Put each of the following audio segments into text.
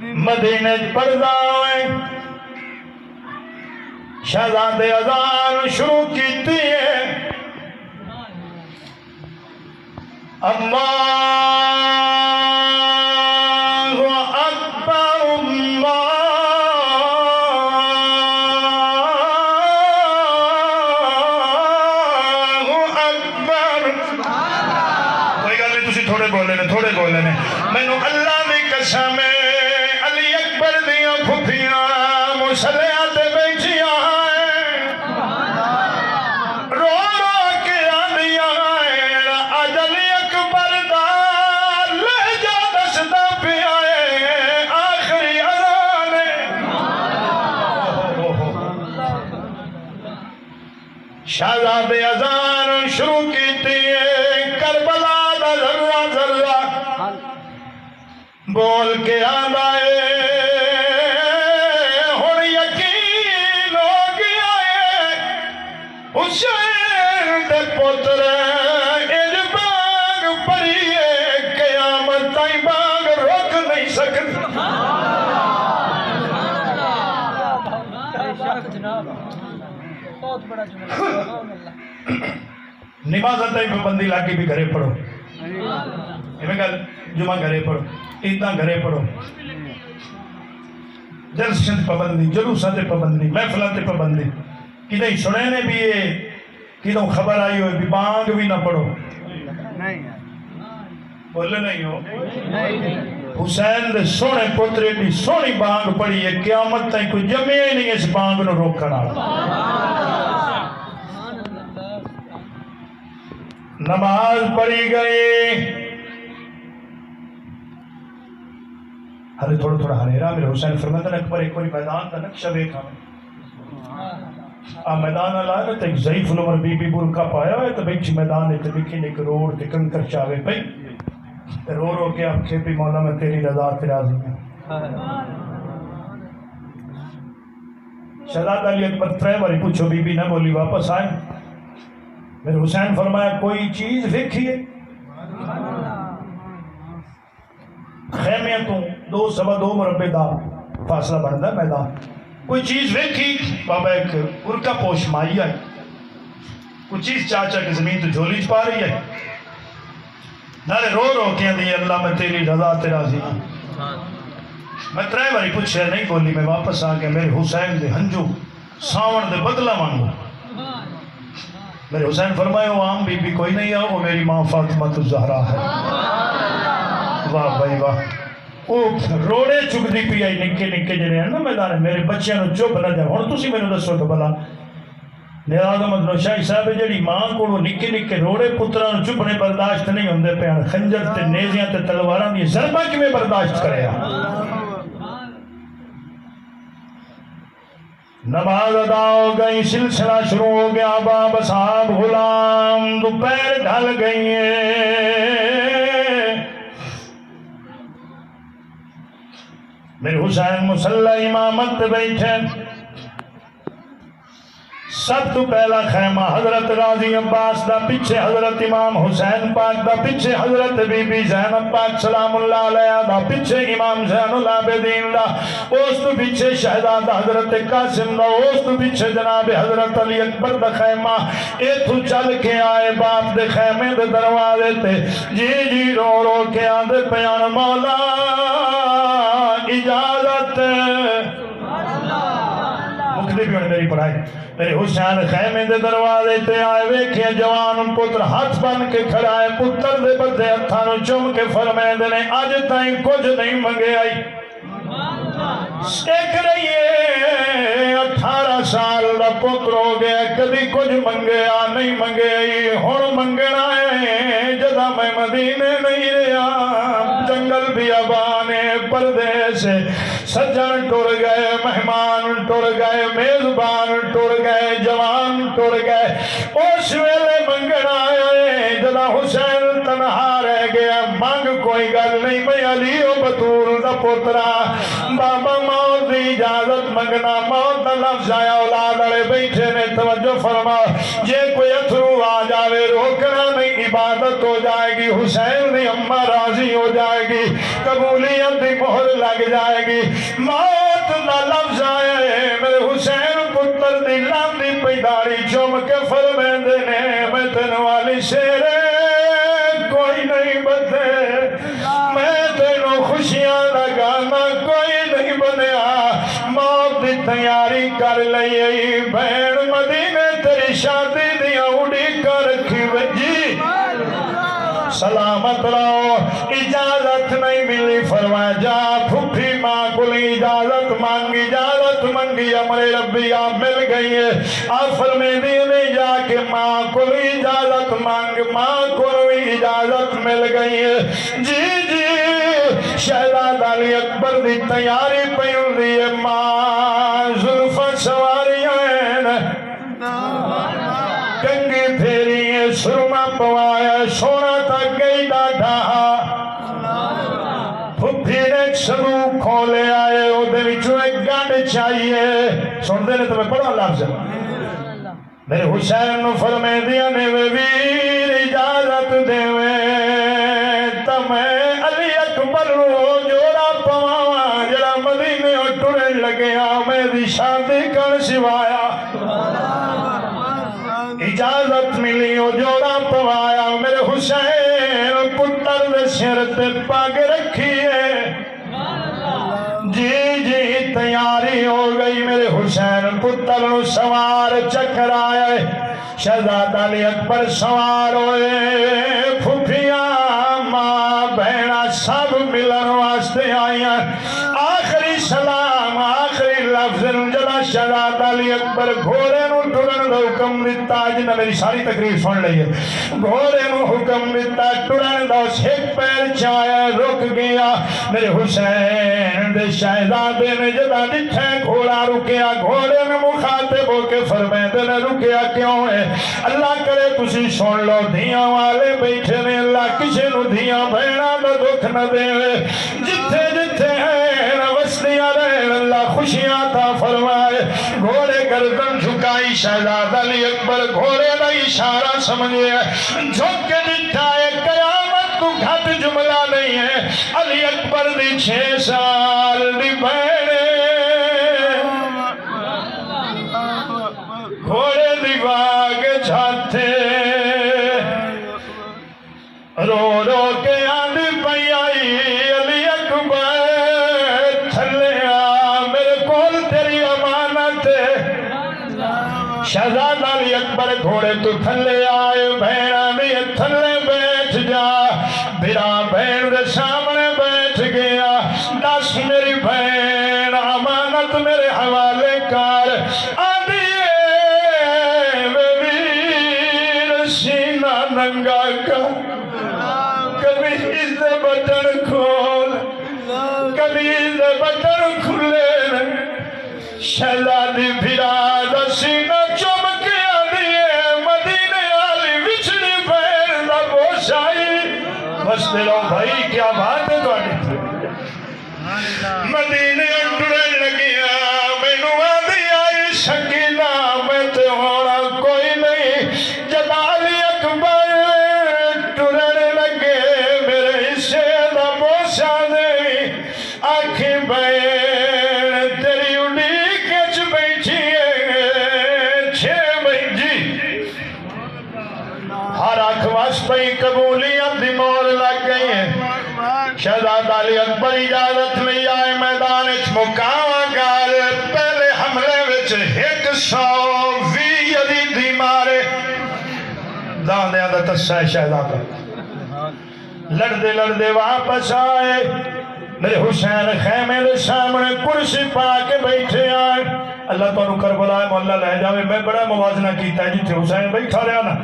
مدینے پردہ ہوئے شہزادے اذان شروع کیتی ہے اللہ اکبر اللہ اکبر کوئی گل نہیں تسی تھوڑے بولے نے مینوں اللہ دی قسم ہے علی اکبر دیاں پھپھیاں مصلیاں تے بیٹھیاں شہزادے اذان شروع کیتی ہے کربلا دا ذرہ ذرہ بول کے آندا ہے ہن یقین ہو گیا ہے حسین دے پتر اج بانگ پڑی ہے قیامت تائیں بانگ روک نہیں سکتی نماز تائیں پابندی لاگی بھی گھرے پڑھو جمعہ گھرے پڑھو عیداں گھرے پڑھو جلسوں تے پابندی جلوساں تے پابندی محفلاں تے پابندی کدیں سنے نے بھی یہ کدوں خبر آئی ہوئے بھی بانگ بھی نہ پڑھو بولے نہیں ہو حسین دے سونے پترے بھی سونی بانگ پڑی ہے قیامت تائیں کوئی جمعے نہیں اس بانگ نو روکنا نماز پڑھی گئی ہلے تھوڑا ہنیرا میرے حسین فرماتا ہے اکبر ایک بڑی میدان کا نقشہ دیکھا میدان اللہ ہے تو ایک ضعیف العمر بی بی برکا پایا ہے تو بیچ میدان ہے تو دیکھیں ایک روڑ تے کنکر چاہوے پئی رو رو کے آپ کھیپی مولا میں تیری رضا تے راضی میں شہزاد علی اکبر ترے باری پوچھو بی بی نہ بولی واپس آئے میرے حسین فرمایا کوئی چیز دیکھیے خیمیاں تو 2.25 مربع دا فاصلہ بنتا میدان کوئی چیز دیکھی بابا ایک ارکا پوش مائی ہے کوئی چیز چاچا کی زمین تو جھولی چ پا رہی ہے نالے رو رو کے دی اللہ میں تیری رضا تے راضی ہوں میں ترے باری پوچھے نہیں بولی میں واپس آ کے میرے حسین دے ہنجو ساون دے بدلہ مانگو میرے حسین فرمائے وہ عام بی بی کوئی نہیں ہے وہ میری ماں فاطمہ الزہرا ہے واہ بھائی واہ وہ روڑے چک دی پی آئی نکے جڑے ہیں نا میدان میرے بچیاں نو چپ نہ جائے ہن تسی مینوں دسو تو بھلا نیاز احمد نوشاہی صاحب جڑی ماں کو نکے روڑے پتراں نو چپنے برداشت نہیں ہوندے پے خنجر تے نیزیاں تے تلواراں دی ضربہ کیویں برداشت کرے نماز ادا ہو گئی سلسلہ شروع ہو گیا باب صاحب غلام دوپہر ڈھل گئی ہے میرے حسین مصلی امامت بیٹھے سب تو پہلا خیمہ حضرت راضی عباس دا پیچھے حضرت امام حسین پاک دا پیچھے حضرت بی بی زینب پاک سلام اللہ علیہ دا پیچھے امام زین العابدین دا اس تو پیچھے شہزادہ حضرت قاسم دا اس تو پیچھے جناب حضرت علی اکبر دا خیمہ ایتھو چل کے آئے باپ دے خیمے دے دروازے تے جی رو رو کے آدھے پیان مولا اجازت مکدی بھی ہونے میری پڑھائی میرے حسین خیمے دے دروازے تے آئے ویکھے جوان پتر ہاتھ بن کے کھڑا ہے پتر دے بدے ہتھاں چوم کے فرمائے نے اج تائیں کچھ نہیں منگے آئی ایک رہی ہے 18 سال دا پتر ہو گیا کبھی کچھ منگے نہیں منگے آئی ہن منگنا ہے جدا میں مدینے نہیں رہا جنگل بیابانے پردیس سجن ٹر گئے مہمان ٹر گئے میزبان ٹر گئے جوان ٹر گئے اس ویلے منگنا آئے جدا حسین تنہا رہ گیا مانگ کوئی گل نہیں میں علی و بطول دا پترا بابا موت دی اجازت منگنا موت دا لفظ آیا اولاد اڑے بیٹھے نے توجہ فرما جے کوئی اتھرو آ جاوے روکنا نہیں عبادت ہو جائے گی، حسین دی اماں راضی ہو جائے گی، قبولیت دی مہر لگ جائے گی۔ موت دا لفظ آئے میرے حسین پتر دی لاندی پیداری چوم کے فرمیندے نے میں تینوں والی شیرے کوئی نہیں بدے، میں تینوں خوشیاں لگانا کوئی نہیں بنیا، موت دی تیاری کر لئی بہن مدینے تیری شادی دیا اڑی کر رکھی جی سلامت رہو۔ اجازت نہیں ملی، فرمایا جا پھوپھی ماں کو اجازت مانگی، اجازت مانگی امر ربی آپ مل گئی ہے۔ آپ فرمیدی نے جا کے ماں کو اجازت مانگ، ماں کو اجازت مل گئی ہے۔ جی جی شہزاد علی اکبر دی تیاری پہ ہوندی ہے، ماں زلفاں سواریاں ہیں، کنگھی پھیری ہے، سرما پوایا، سونا تک گئی ڈاڈا، پھپھی نے ایک صندوق کھولے آئے، او دے وچوں ایک گنڈ چاہیے۔ سن دے نے تمہیں پڑھا لفظ میرے حسین نو فرمے دیا نے ویر اجازت دے تمہیں علی اکبر رو جوڑا پواواں جڑا مدینے ٹرے لگیا میں دی شادی کر سوایا۔ اجازت ملی او جوڑا پوایا، میرے حسین پتر دے سر تے پگ رکھیے۔ جی جی تیاری ہو گئی، میرے حسین پتر نو سوار چکر آئے، شہزاد علی اکبر سوار ہوئے، پھوپھیاں ماں بہنا سب ملن واسطے آئیاں۔ آخری سلام آخری لفظ جڑا شہزاد علی اکبر گھوڑے نو ٹرن دا حکم دیتا، جنہ میری ساری تقریر سن لئی ہے، گھوڑے نو حکم دیتا ٹرن دا، ایک پیر چایا رک گیا۔ میرے حسین دے شہزادے نے جدا جتھے گھوڑا رکیا، گھوڑے میں مخاطب ہو کے فرمیندے نے رکیا کیوں ہے؟ اللہ کرے تسی سن لو، دھیاں والے بیٹھے نے، اللہ کسی نو دھیاں بہنا دا دکھ نہ دے، جتھے جتھے ہیں وسطیاں رہن اللہ خوشیاں تا فرمائے۔ گھوڑے گردن جھکائی، شہزاد علی اکبر گھوڑے دا اشارہ سمجھے، جھک کے جتھا ہے قیامت تو گھٹ جملہ نہیں ہے۔ علی اکبر دی 6 سال دی بہنے گھوڑے دی باغ جھاتے رو رو کے آندھی پئی آئی، علی اکبر تھلے آ میرے کول تیری امانت ہے۔ شہزاد علی اکبر گھوڑے تو تھلے آئے، بہنا بھی تھلے بیٹھ جا، بھرا بہن دے سامنے بیٹھ گیا، دس میری بہن امانت میرے حوالے کر، آدھیے ویر سینہ ننگا کر، کمیز دے بٹن کھول، کمیز دے بٹن کھلے، شہزادی بھرا دا سینہ چمکیا دیئے، مدینے آلی وچھڑی بہن دا بوشائی۔ بستے رہو بھائی کیا بات ہے تو مدینے اٹھڑے لگیا، میں نو آدھی آئی شکینہ میں تے ہونا کوئی نہیں، جب علی اکبر ٹرنے لگے میرے حصے دا بوسا دے، آنکھیں بہن تیری اڑی کچ بیٹھی ہے، 6 بہن ہر آنکھ واس پئی قبولیت دی مور لگ گئی ہے۔ شہزاد علی اکبر اجازت لئی آئے، میدان اچ مقاوہ گال، پہلے حملے وچ 120 یزیدی مارے، داندیاں دا تسا ہے شہزاد لڑدے لڑدے واپس آئے، میرے حسین خیمے دے سامنے کرسی پا کے بیٹھے آئے۔ اللہ تو انہوں کربلا مولا لے جاوے، میں بڑا موازنہ کیتا ہے جتھے حسین بیٹھا رہا نا،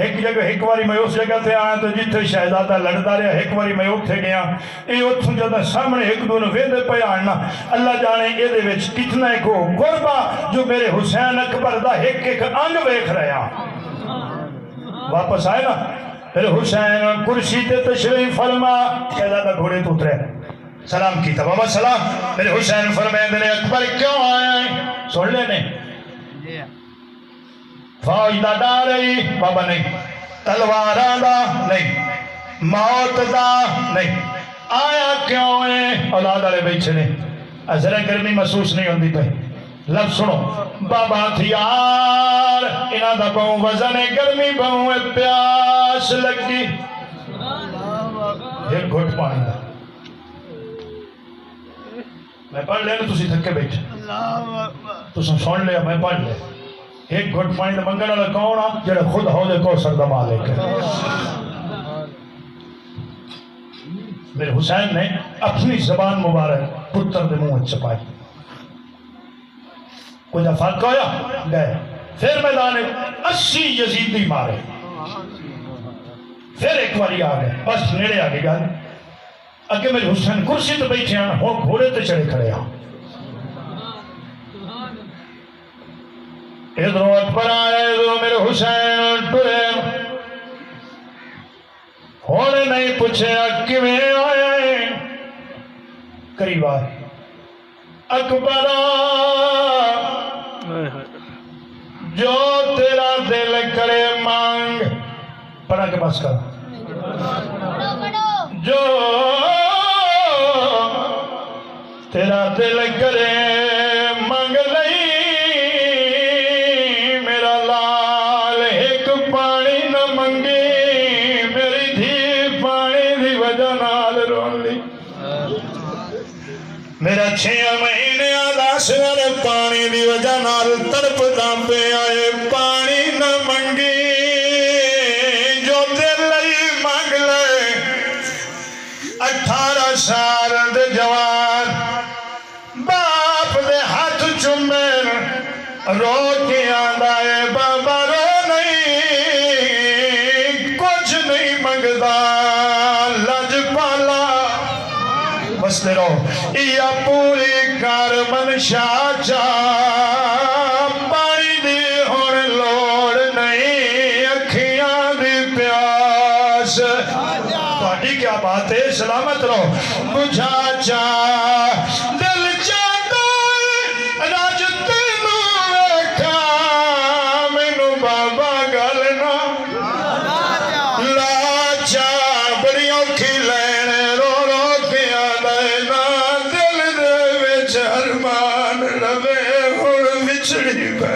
ایک جگہ ایک واری میں اس جگہ تے آیا تو جتھے شہزادہ لڑتا رہا، ایک واری میں اتھے گیا، اے اتھوں جدہ سامنے ایک دونوں ویدے پہ آنا، اللہ جانے اے دے وچ کتنا ایک غربہ جو میرے حسین اکبر دا ایک ایک انگ ویکھ رہا۔ واپس آئے نا، میرے حسین کرسی تے تشریف فرما، شہزادہ گھوڑے تو اترے، سلام کیتا، بابا سلام، میرے حسین فرمائے نے اکبر کیوں آیا ہے؟ سن لینے فوج دا ڈا رہی، بابا نہیں، تلواراں دا نہیں، موت دا نہیں، آیا کیوں ہے؟ اولاد والے بیٹھے نے، ذرا گرمی محسوس نہیں ہوندی پہ، لفظ سنو، بابا تھیار انہاں دا بہوں وزن ہے، گرمی بہوں ہے، پیاس لگی، ایک گھٹ پانی دا، میں پڑھ لیا نا، تسی تھکے بیٹھے، تساں سن لیا، میں پڑھ لیا، ایک گھٹ پانی دا منگن والا کون آ؟ جڑا خود حوض کوثر دا مالک ہے۔ میرے حسین نے اپنی زبان مبارک پتر دے منہ چپائی، کچھ فرق ہویا گئے، پھر میدان 80 یزیدی مارے، پھر ایک باری آ گئے، بس نیڑے آ گئی گل، اگے میرے حسین کرسی تو بیٹھے ہیں، ہو گھوڑے تے چڑھے کھڑے ہیں، ادھروں اکبر آئے، ادھروں میرے حسین ٹرے، ہونے نہیں پوچھے کیویں آئے، قریب آئے، اکبر جو تیرا دل کرے مانگ، پڑھا کے پاس کر، جو تیرا دل کرے مانگ لئی، میرا لال ایک پانی نہ منگی، میری دھی پانی دی وجہ نال رون لی، میرا 6 مہینے آداس والے پانی دی وجہ نال تڑپ پہ آئے، پانی نہ منگی، جو دل لئی مانگ لے، 18 سال دے جوان باپ دے ہاتھ چومے، رو کے آندا ہے بابا رو نہیں، کچھ نہیں منگدا، لج پالا بستے رہو، یا پوری کار منشا چا، پانی دی ہون لوڑ نہیں، اکھیاں دی پیاس، تھوڑی کیا بات ہے، سلامت رہو، بجھا چا، دل چاہتا ہے، راج تینوں ویکھا، مینوں بابا گلنا، لاچا بڑی اوکھی لینے، رو رو کے آدائنا، دل دے وچ ارمان رہے، ہن وچھڑی پے